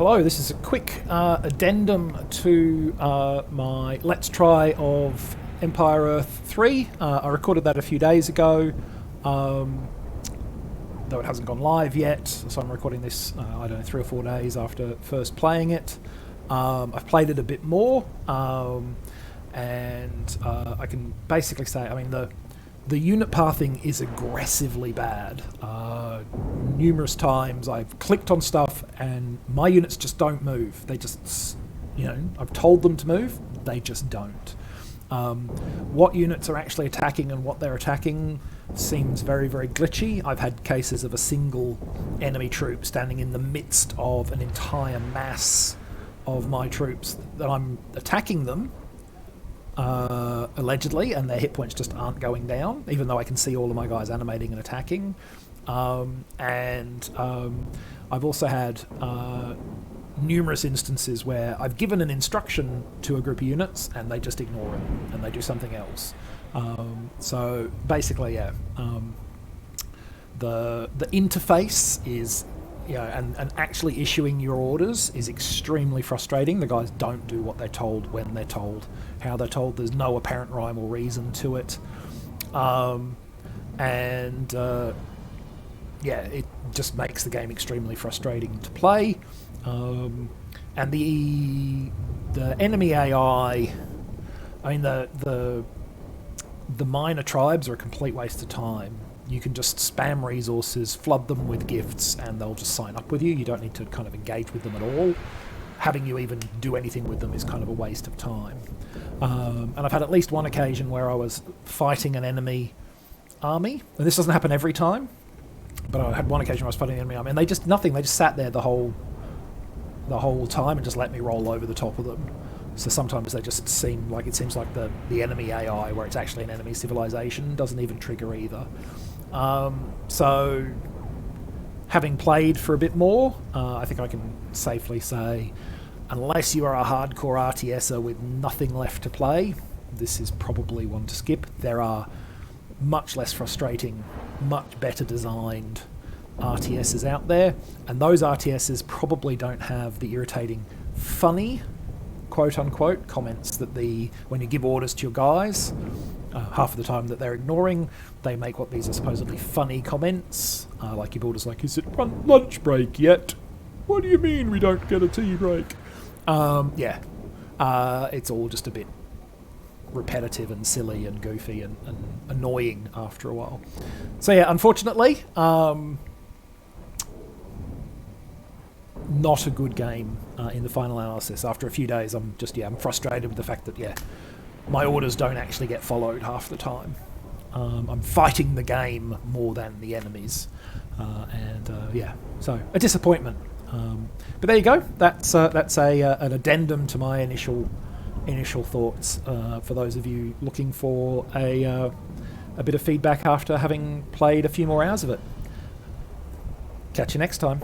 Hello, this is a quick addendum to my Let's Try of Empire Earth 3. I recorded that a few days ago, though it hasn't gone live yet, so I'm recording this, I don't know, 3 or 4 days after first playing it. I've played it a bit more, and I can basically say, I mean, the unit pathing is aggressively bad. Numerous times I've clicked on stuff and my units just don't move. They just, I've told them to move, they just don't. What units are actually attacking and what they're attacking seems very, very glitchy. I've had cases of a single enemy troop standing in the midst of an entire mass of my troops that I'm attacking them, allegedly, and their hit points just aren't going down, even though I can see all of my guys animating and attacking. I've also had numerous instances where I've given an instruction to a group of units and they just ignore it and they do something else. So basically, yeah, the interface is, and actually issuing your orders is extremely frustrating. The guys don't do what they're told when they're told, how they're told. There's no apparent rhyme or reason to it. Yeah, it just makes the game extremely frustrating to play. And the enemy AI, I mean, the minor tribes are a complete waste of time. You can just spam resources, flood them with gifts, and they'll just sign up with you. You don't need to kind of engage with them at all. Having you even do anything with them is kind of a waste of time. And I've had at least one occasion where I was fighting an enemy army, and this doesn't happen every time, but I had one occasion where I was fighting an enemy army, and they just sat there the whole time and just let me roll over the top of them. So sometimes they just seems like the enemy AI, where it's actually an enemy civilization, doesn't even trigger either. So having played for a bit more, I think I can safely say, unless you are a hardcore RTSer with nothing left to play, this is probably one to skip. There are much less frustrating, much better designed RTSs out there, and those RTSs probably don't have the irritating, funny, quote-unquote, comments that when you give orders to your guys, half of the time that they're ignoring, they make what these are supposedly funny comments, like give orders like, is it lunch break yet? What do you mean we don't get a tea break? It's all just a bit repetitive and silly and goofy and annoying after a while. So yeah, unfortunately, not a good game in the final analysis. After a few days, I'm frustrated with the fact that, my orders don't actually get followed half the time. I'm fighting the game more than the enemies. So a disappointment. But there you go. That's an addendum to my initial thoughts for those of you looking for a bit of feedback after having played a few more hours of it. Catch you next time.